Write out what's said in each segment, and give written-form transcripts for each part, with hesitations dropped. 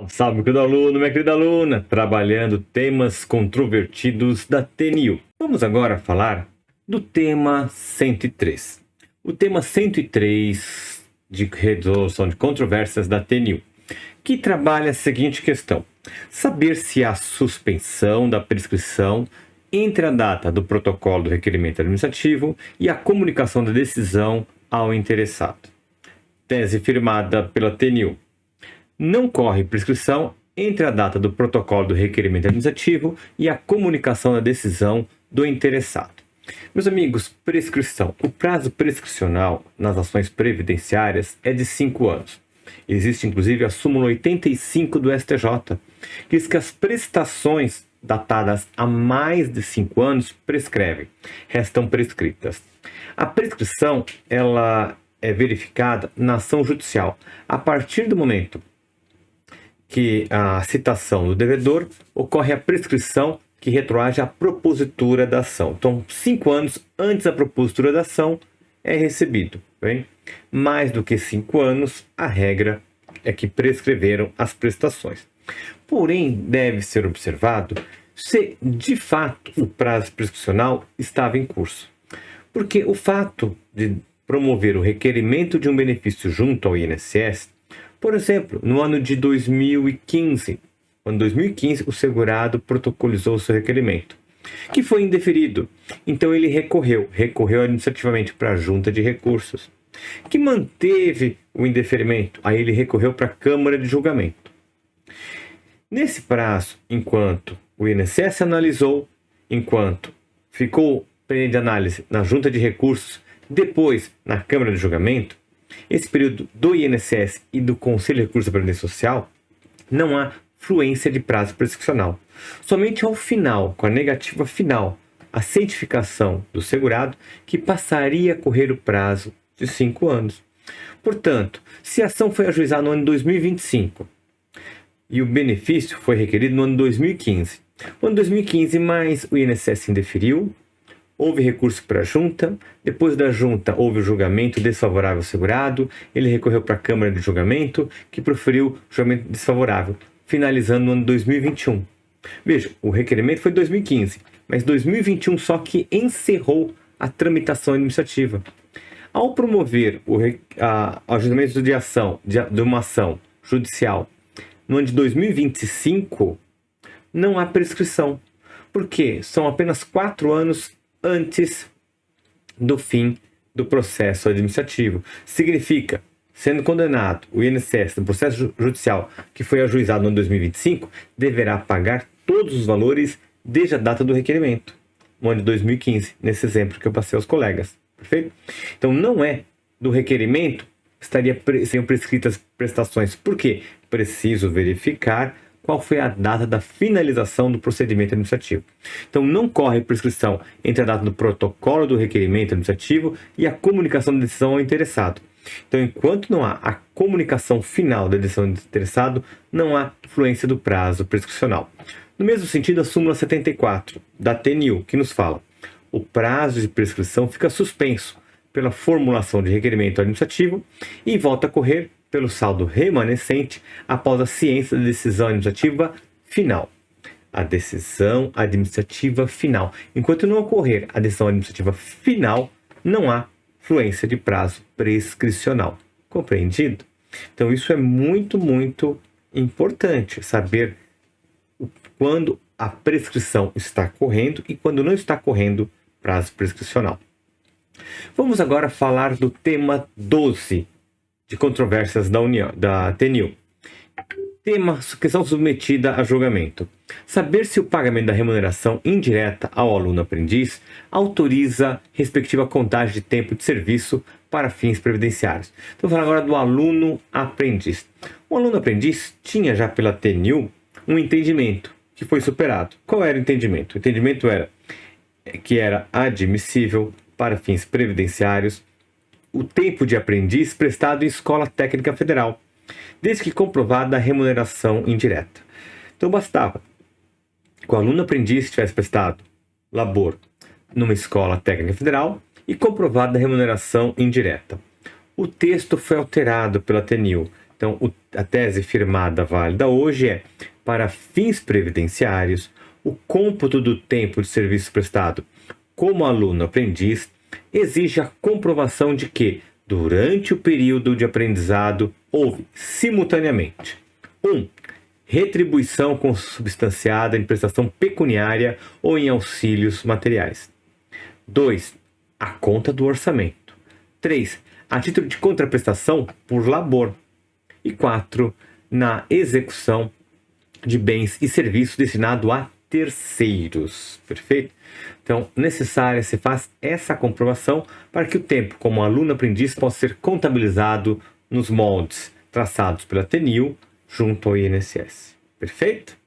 Salve, meu querido aluno, minha querida aluna, trabalhando temas controvertidos da TNU. Vamos agora falar do tema 103. O tema 103 de resolução de controvérsias da TNU, que trabalha a seguinte questão: saber se há suspensão da prescrição entre a data do protocolo do requerimento administrativo e a comunicação da decisão ao interessado. Tese firmada pela TNU. Não corre prescrição entre a data do protocolo do requerimento administrativo e a comunicação da decisão do interessado. Meus amigos, prescrição. O prazo prescricional nas ações previdenciárias é de 5 anos. Existe inclusive a súmula 85 do STJ, que diz que as prestações datadas há mais de 5 anos prescrevem, restam prescritas. A prescrição ela é verificada na ação judicial a partir do momento que a citação do devedor ocorre a prescrição que retroage à propositura da ação. Então, 5 anos antes da propositura da ação é recebido. Bem? Mais do que 5 anos, a regra é que prescreveram as prestações. Porém, deve ser observado se, de fato, o prazo prescricional estava em curso. Porque o fato de promover o requerimento de um benefício junto ao INSS, por exemplo, no ano de 2015, o segurado protocolizou o seu requerimento, que foi indeferido. Então ele recorreu administrativamente para a junta de recursos, que manteve o indeferimento. Aí ele recorreu para a Câmara de Julgamento. Nesse prazo, enquanto o INSS analisou, enquanto ficou pendente de análise na junta de recursos, depois na Câmara de Julgamento, esse período do INSS e do Conselho de Recursos da Previdência Social, não há fluência de prazo prescricional. Somente ao final, com a negativa final, a cientificação do segurado, que passaria a correr o prazo de 5 anos. Portanto, se a ação foi ajuizada no ano de 2025 e o benefício foi requerido no ano de 2015, no ano de 2015, mas o INSS indeferiu, houve recurso para a junta, depois da junta houve o julgamento desfavorável ao segurado, ele recorreu para a Câmara de Julgamento, que proferiu julgamento desfavorável, finalizando no ano de 2021. Veja, o requerimento foi em 2015, mas 2021 só que encerrou a tramitação administrativa. Ao promover o ajuizamento de ação, de uma ação judicial no ano de 2025, não há prescrição, porque são apenas 4 anos antes do fim do processo administrativo. Significa, sendo condenado o INSS no processo judicial que foi ajuizado no ano 2025, deverá pagar todos os valores desde a data do requerimento, no ano de 2015, nesse exemplo que eu passei aos colegas. Perfeito? Então, não é do requerimento seriam prescritas prestações. Por quê? Preciso verificar qual foi a data da finalização do procedimento administrativo. Então, não corre prescrição entre a data do protocolo do requerimento administrativo e a comunicação da decisão ao interessado. Então, enquanto não há a comunicação final da decisão do interessado, não há fluência do prazo prescricional. No mesmo sentido, a súmula 74 da TNU, que nos fala: o prazo de prescrição fica suspenso pela formulação de requerimento administrativo e volta a correr pelo saldo remanescente após a ciência da decisão administrativa final. A decisão administrativa final. Enquanto não ocorrer a decisão administrativa final, não há fluência de prazo prescricional. Compreendido? Então, isso é muito, muito importante, saber quando a prescrição está correndo e quando não está correndo prazo prescricional. Vamos agora falar do tema 12 de controvérsias da TNU. Questão submetida a julgamento. Saber se o pagamento da remuneração indireta ao aluno aprendiz autoriza respectiva contagem de tempo de serviço para fins previdenciários. Então, vou falar agora do aluno aprendiz. O aluno aprendiz tinha já pela TNU um entendimento que foi superado. Qual era o entendimento? O entendimento era que era admissível para fins previdenciários o tempo de aprendiz prestado em escola técnica federal, desde que comprovada a remuneração indireta. Então bastava que o aluno aprendiz tivesse prestado labor numa escola técnica federal e comprovada a remuneração indireta. O texto foi alterado pela TNU, Então, a tese firmada válida hoje é: para fins previdenciários, o cômputo do tempo de serviço prestado como aluno-aprendiz exige a comprovação de que, durante o período de aprendizado, houve, simultaneamente, 1. Retribuição consubstanciada em prestação pecuniária ou em auxílios materiais. 2. A conta do orçamento. 3. A título de contraprestação por labor. E 4. Na execução de bens e serviços destinados a terceiros. Perfeito? Então, necessária se faz essa comprovação para que o tempo como aluno-aprendiz possa ser contabilizado nos moldes traçados pela TENIL junto ao INSS. Perfeito?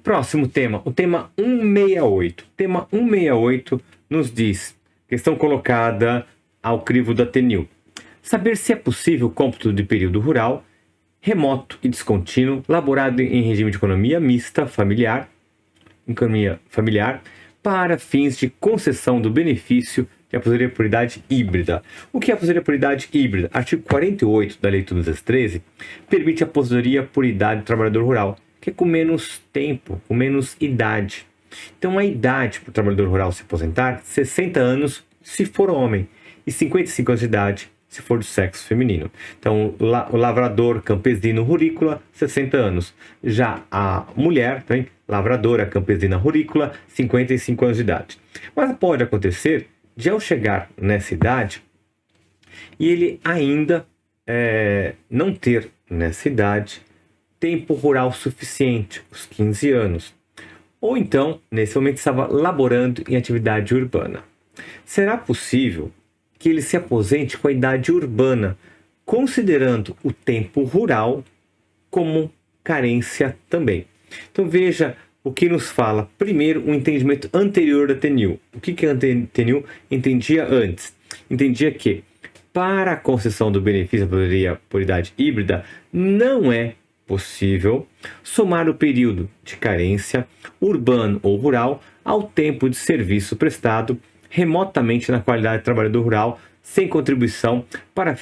Próximo tema, o tema 168. O tema 168 nos diz, questão colocada ao crivo da TENIL: saber se é possível o cômputo de período rural, remoto e descontínuo, laborado em regime de economia familiar, para fins de concessão do benefício de aposentadoria por idade híbrida. O que é aposentadoria por idade híbrida? Artigo 48 da Lei 8.213 permite a aposentadoria por idade do trabalhador rural, que é com menos tempo, com menos idade. Então, a idade para o trabalhador rural se aposentar: 60 anos se for homem e 55 anos de idade se for do sexo feminino. Então, o lavrador, campesino, rurícola, 60 anos. Já a mulher, lavradora, campesina, rurícola, 55 anos de idade. Mas pode acontecer de, ao chegar nessa idade, e ele ainda não ter, nessa idade, tempo rural suficiente, os 15 anos. Ou então, nesse momento, estava laborando em atividade urbana. Será possível que ele se aposente com a idade urbana, considerando o tempo rural como carência também. Então veja o que nos fala. Primeiro, um entendimento anterior da TENIL. O que a TENIL entendia antes? Entendia que, para a concessão do benefício da aposentadoria por idade híbrida, não é possível somar o período de carência urbano ou rural ao tempo de serviço prestado remotamente na qualidade de trabalhador rural, sem contribuição. Para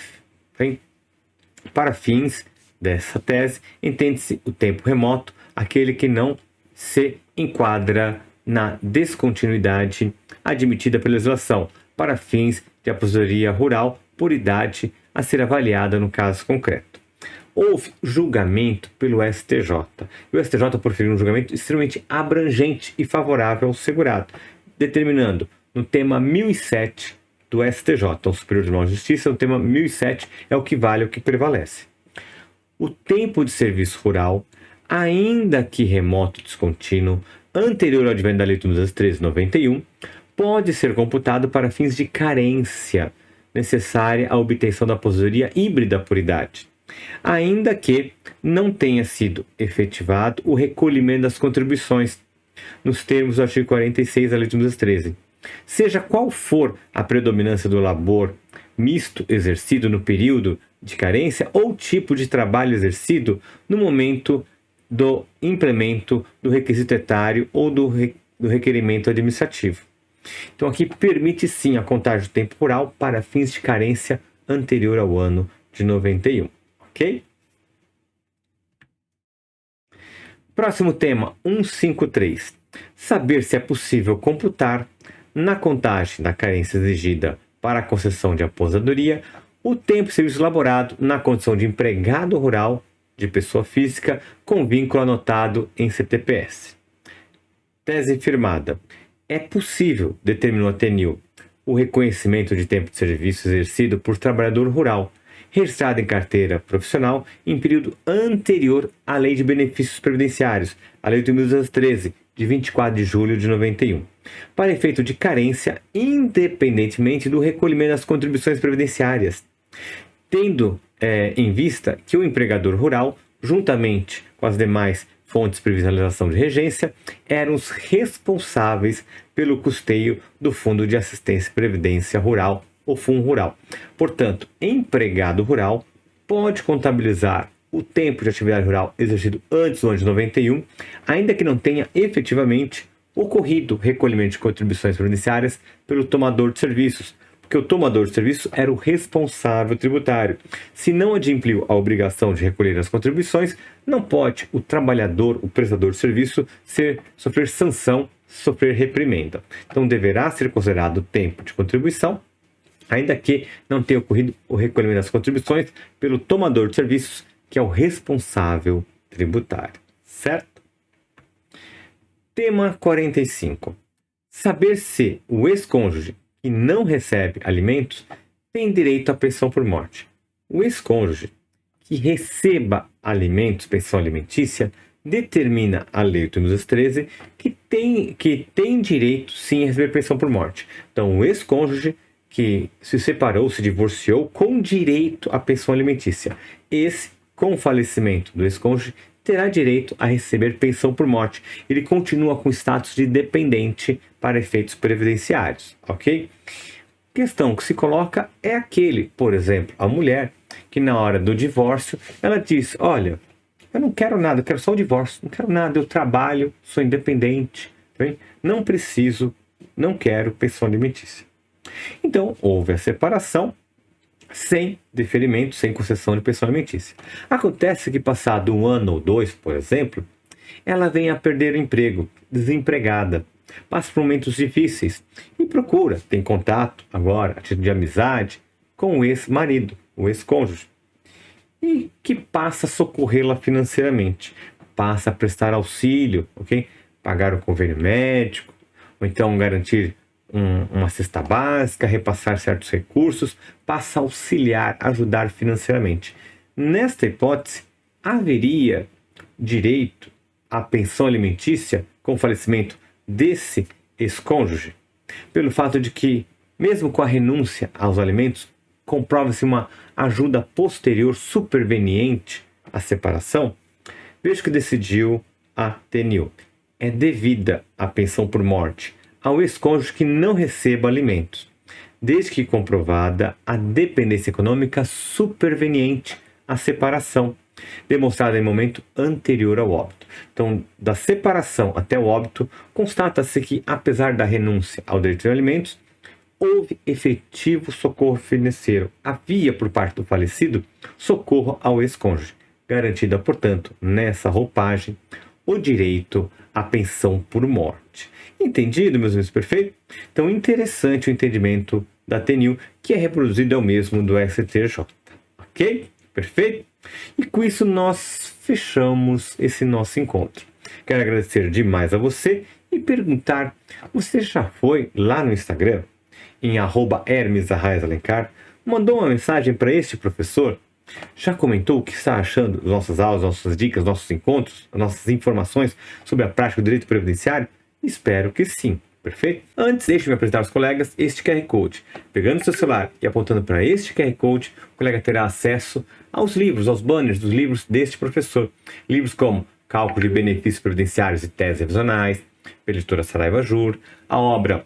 fins dessa tese, entende-se o tempo remoto aquele que não se enquadra na descontinuidade admitida pela legislação, para fins de aposentadoria rural por idade a ser avaliada no caso concreto. Houve julgamento pelo STJ. E o STJ proferiu um julgamento extremamente abrangente e favorável ao segurado, determinando no tema 1007 do STJ, o Superior Tribunal de Justiça, no tema 1007 é o que vale, é o que prevalece. O tempo de serviço rural, ainda que remoto e descontínuo, anterior ao advento da Lei 13.091, pode ser computado para fins de carência necessária à obtenção da aposentadoria híbrida por idade, ainda que não tenha sido efetivado o recolhimento das contribuições, nos termos do artigo 46 da Lei 13. Seja qual for a predominância do labor misto exercido no período de carência ou tipo de trabalho exercido no momento do implemento do requisito etário ou do requerimento administrativo. Então aqui permite sim a contagem do tempo rural para fins de carência anterior ao ano de 91, ok? Próximo tema, 153. Saber se é possível computar na contagem da carência exigida para a concessão de aposentadoria o tempo de serviço laborado na condição de empregado rural de pessoa física com vínculo anotado em CTPS. Tese firmada. É possível, determinou a TENIL, o reconhecimento de tempo de serviço exercido por trabalhador rural, registrado em carteira profissional em período anterior à Lei de Benefícios Previdenciários, a Lei de 1213, de 24 de julho de 91, para efeito de carência, independentemente do recolhimento das contribuições previdenciárias, tendo em vista que o empregador rural, juntamente com as demais fontes previstas na legislação de regência, eram os responsáveis pelo custeio do Fundo de Assistência e Previdência Rural, ou Fundo Rural. Portanto, empregado rural pode contabilizar o tempo de atividade rural exercido antes do ano de 91, ainda que não tenha efetivamente ocorrido recolhimento de contribuições previdenciárias pelo tomador de serviços, porque o tomador de serviço era o responsável tributário. Se não adimpliu a obrigação de recolher as contribuições, não pode o trabalhador, o prestador de serviço, sofrer sanção, sofrer reprimenda. Então, deverá ser considerado o tempo de contribuição, ainda que não tenha ocorrido o recolhimento das contribuições pelo tomador de serviços, que é o responsável tributário. Certo? Tema 45. Saber se o ex-cônjuge que não recebe alimentos tem direito à pensão por morte. O ex-cônjuge que receba alimentos, pensão alimentícia, determina a Lei 8.213 que tem direito sim a receber pensão por morte. Então, o ex-cônjuge que se separou, se divorciou com direito à pensão alimentícia. Esse, com o falecimento do ex-cônjuge, terá direito a receber pensão por morte. Ele continua com status de dependente para efeitos previdenciários, ok? Questão que se coloca é aquele, por exemplo, a mulher que na hora do divórcio, ela diz, olha, eu não quero nada, eu quero só o divórcio, não quero nada, eu trabalho, sou independente, bem? Não preciso, não quero pensão alimentícia. Então, houve a separação sem deferimento, sem concessão de pensão alimentícia. Acontece que passado 1 ano ou 2, por exemplo, ela vem a perder o emprego, desempregada, passa por momentos difíceis e procura, tem contato agora, a título de amizade, com o ex-marido, o ex-cônjuge, e que passa a socorrê-la financeiramente, passa a prestar auxílio, ok? Pagar o convênio médico, ou então garantir uma cesta básica, repassar certos recursos, passa a auxiliar, ajudar financeiramente. Nesta hipótese, haveria direito à pensão alimentícia com o falecimento desse ex-cônjuge, pelo fato de que, mesmo com a renúncia aos alimentos, comprova-se uma ajuda posterior superveniente à separação. Veja que decidiu a TNU. É devida a pensão por morte ao ex-cônjuge que não receba alimentos, desde que comprovada a dependência econômica superveniente à separação, demonstrada em momento anterior ao óbito. Então, da separação até o óbito, constata-se que, apesar da renúncia ao direito de alimentos, houve efetivo socorro financeiro. Havia, por parte do falecido, socorro ao ex-cônjuge, garantida, portanto, nessa roupagem, o direito à pensão por morte. Entendido, meus amigos? Perfeito? Então, interessante o entendimento da TNU, que é reproduzido ao mesmo do STJ. Ok? Perfeito? E com isso nós fechamos esse nosso encontro. Quero agradecer demais a você e perguntar, você já foi lá no Instagram, em @hermes_alencar, mandou uma mensagem para este professor? Já comentou o que está achando das nossas aulas, nossas dicas, nossos encontros, nossas informações sobre a prática do direito previdenciário? Espero que sim, perfeito? Antes, deixe-me apresentar aos colegas este QR Code. Pegando seu celular e apontando para este QR Code, o colega terá acesso aos livros, aos banners dos livros deste professor. Livros como Cálculo de Benefícios Previdenciários e Teses Revisionais, pela editora Saraiva Jur, a obra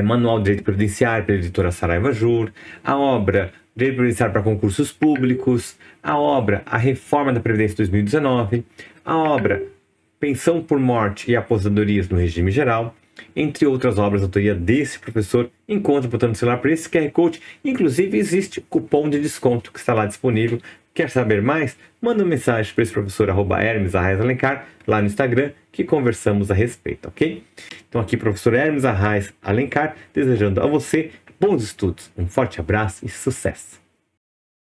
Manual de Direito Previdenciário, pela editora Saraiva Jur, a obra Direito Previdenciário para Concursos Públicos, a obra A Reforma da Previdência 2019, a obra Pensão por Morte e Aposentadorias no Regime Geral, entre outras obras de autoria desse professor. Encontre botando no celular para esse QR Code. Inclusive, existe cupom de desconto que está lá disponível. Quer saber mais? Manda uma mensagem para esse professor, @hermes_alencar, lá no Instagram, que conversamos a respeito, ok? Então, aqui, professor Hermes Arraes Alencar, desejando a você bons estudos. Um forte abraço e sucesso!